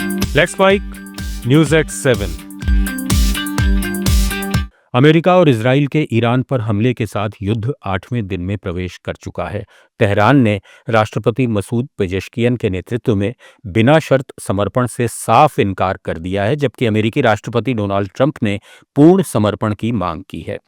Let's spike news at 7। America और Israel के Iran पर हमले के साथ युद्ध 8वें दिन में प्रवेश कर चुका है। तेहरान ने राष्ट्रपति मसूद पेजेश्कियन के नेतृत्व में बिना शर्त समर्पण से साफ इनकार कर दिया है, जबकि अमेरिकी राष्ट्रपति डोनाल्ड ट्रंप ने पूर्ण समर्पण की मांग की है।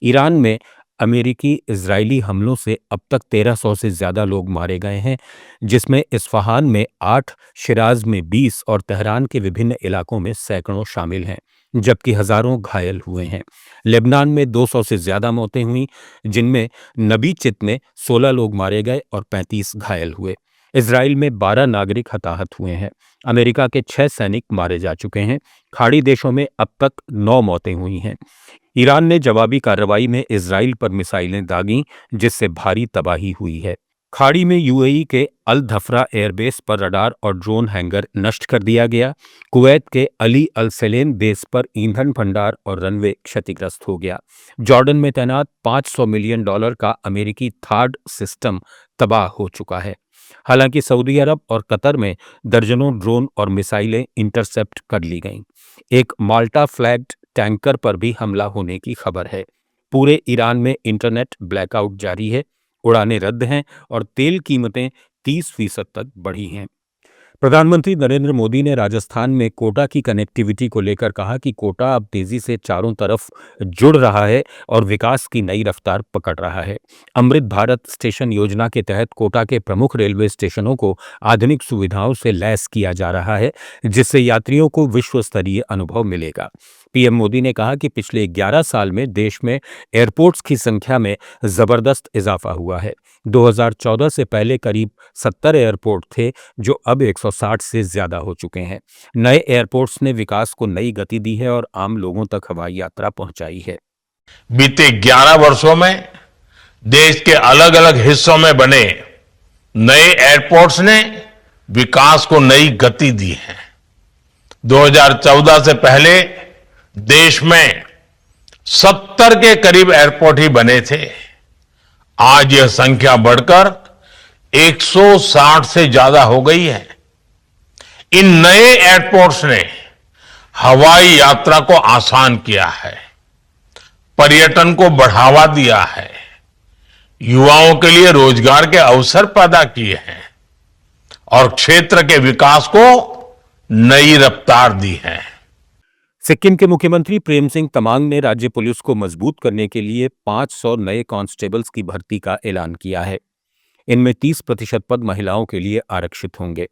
ईरान में अमेरिकी इजरायली हमलों से अब तक 1300 से ज्यादा लोग मारे गए हैं, जिसमें इस्फहान में 8, शिराज में 20 और तेहरान के विभिन्न इलाकों में सैकड़ों शामिल हैं, जबकि हजारों घायल हुए हैं। लेबनान में 200 से ज्यादा मौतें हुई, जिनमें नबी चित में 16 लोग मारे गए और 35 घायल हुए। इजराइल में 12 नागरिक हताहत हुए हैं। अमेरिका के 6 सैनिक मारे जा चुके हैं। खाड़ी देशों में अब तक 9 मौतें हुई हैं। ईरान ने जवाबी कार्रवाई में इजराइल पर मिसाइलें दागीं, जिससे भारी तबाही हुई है। खाड़ी में यूएई के अल धफरा एयरबेस पर रडार और ड्रोन हैंगर नष्ट कर दिया गया। कुवैत के अली अल सलेम बेस पर ईंधन भंडार और रनवे क्षतिग्रस्त हो गया। जॉर्डन में तैनात $500 मिलियन का अमेरिकी थार्ड सिस्टम तबाह हो चुका है। हालांकि सऊदी अरब और कतर में दर्जनों ड्रोन और मिसाइलें इंटरसेप्ट कर ली गईं। एक माल्टा फ्लैग्ड टैंकर पर भी हमला होने की खबर है। पूरे ईरान में इंटरनेट ब्लैकआउट जारी है, उड़ानें रद्द हैं और तेल कीमतें 30% तक बढ़ी हैं। प्रधानमंत्री नरेंद्र मोदी ने राजस्थान में कोटा की कनेक्टिविटी को लेकर कहा कि कोटा अब तेजी से चारों तरफ जुड़ रहा है और विकास की नई रफ्तार पकड़ रहा है। अमृत भारत स्टेशन योजना के तहत कोटा के प्रमुख रेलवे स्टेशनों को आधुनिक सुविधाओं से लैस किया जा रहा है, जिससे यात्रियों को विश्व स्तरीय अनुभव मिलेगा। पीएम मोदी ने कहा कि पिछले 11 साल में देश में एयरपोर्ट्स की संख्या में जबरदस्त इजाफा हुआ है। 2014 से पहले करीब 70 एयरपोर्ट थे, जो अब 160 से ज्यादा हो चुके हैं। नए एयरपोर्ट्स ने विकास को नई गति दी है और आम लोगों तक हवाई यात्रा पहुंचाई है। बीते 11 वर्षों में देश के अलग अलग हिस्सों में बने नए एयरपोर्ट्स ने विकास को नई गति दी है। 2014 से पहले देश में 70 के करीब एयरपोर्ट ही बने थे। आज यह संख्या बढ़कर 160 से ज्यादा हो गई है। इन नए एयरपोर्ट्स ने हवाई यात्रा को आसान किया है, पर्यटन को बढ़ावा दिया है, युवाओं के लिए रोजगार के अवसर पैदा किए हैं और क्षेत्र के विकास को नई रफ्तार दी है। सिक्किम के मुख्यमंत्री प्रेम सिंह तमांग ने राज्य पुलिस को मजबूत करने के लिए 500 नए कांस्टेबल्स की भर्ती का ऐलान किया है। इनमें 30% पद महिलाओं के लिए आरक्षित होंगे।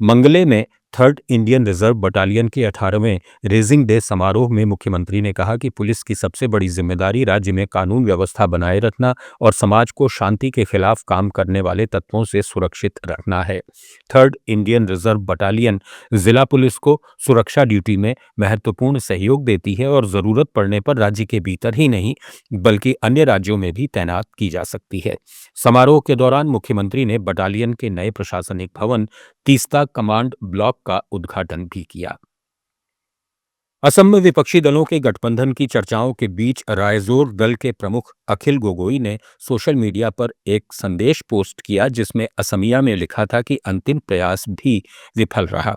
मंगले में 3rd इंडियन रिजर्व बटालियन के 18वें रेजिंग डे समारोह में मुख्यमंत्री ने कहा कि पुलिस की सबसे बड़ी जिम्मेदारी राज्य में कानून व्यवस्था बनाए रखना और समाज को शांति के खिलाफ काम करने वाले तत्वों से सुरक्षित रखना है। 3rd इंडियन रिजर्व बटालियन जिला पुलिस को सुरक्षा ड्यूटी में महत्वपूर्ण सहयोग देती है और जरूरत पड़ने पर राज्य के भीतर ही नहीं बल्कि अन्य राज्यों में भी तैनात की जा सकती है। समारोह के दौरान मुख्यमंत्री ने बटालियन के नए प्रशासनिक भवन तीस्ता कमांड ब्लॉक का उद्घाटन भी किया। असम में विपक्षी दलों के गठबंधन की चर्चाओं के बीच रायजोर दल के प्रमुख अखिल गोगोई ने सोशल मीडिया पर एक संदेश पोस्ट किया, जिसमें असमिया में लिखा था कि अंतिम प्रयास भी विफल रहा।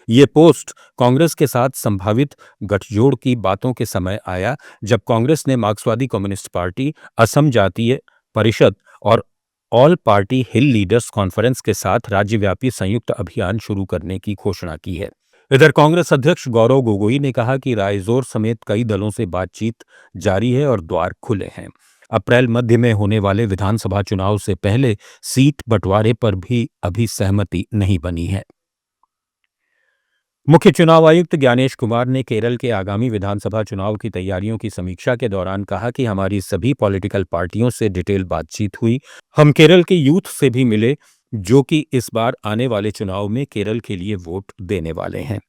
ये पोस्ट कांग्रेस के साथ संभावित गठजोड़ की बातों के समय आया, जब कांग्रेस ने मार्क्सवादी कम्युनिस्ट पार्टी, असम जातीय परिषद और ऑल पार्टी हिल लीडर्स कॉन्फ्रेंस के साथ राज्यव्यापी संयुक्त अभियान शुरू करने की घोषणा की है। इधर कांग्रेस अध्यक्ष गौरव गोगोई ने कहा कि रायजोर समेत कई दलों से बातचीत जारी है और द्वार खुले हैं। अप्रैल मध्य में होने वाले विधानसभा चुनाव से पहले सीट बंटवारे पर भी अभी सहमति नहीं बनी है। मुख्य चुनाव आयुक्त ज्ञानेश कुमार ने केरल के आगामी विधानसभा चुनाव की तैयारियों की समीक्षा के दौरान कहा कि हमारी सभी पॉलिटिकल पार्टियों से डिटेल बातचीत हुई। हम केरल के यूथ से भी मिले, जो कि इस बार आने वाले चुनाव में केरल के लिए वोट देने वाले हैं।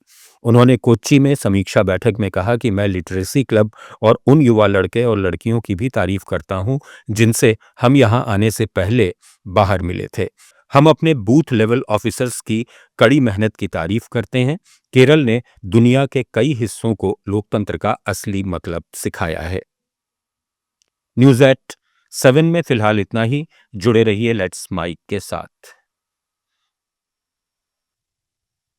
उन्होंने कोच्चि में समीक्षा बैठक में कहा कि मैं लिटरेसी क्लब और उन युवा लड़के और लड़कियों की भी तारीफ करता हूं, जिनसे हम यहां आने से पहले बाहर मिले थे। हम अपने बूथ लेवल ऑफिसर्स की कड़ी मेहनत की तारीफ करते हैं। केरल ने दुनिया के कई हिस्सों को लोकतंत्र का असली मतलब सिखाया है। न्यूज़ एट 7 में फिलहाल इतना ही। जुड़े रहिए लेट्स माइक के साथ।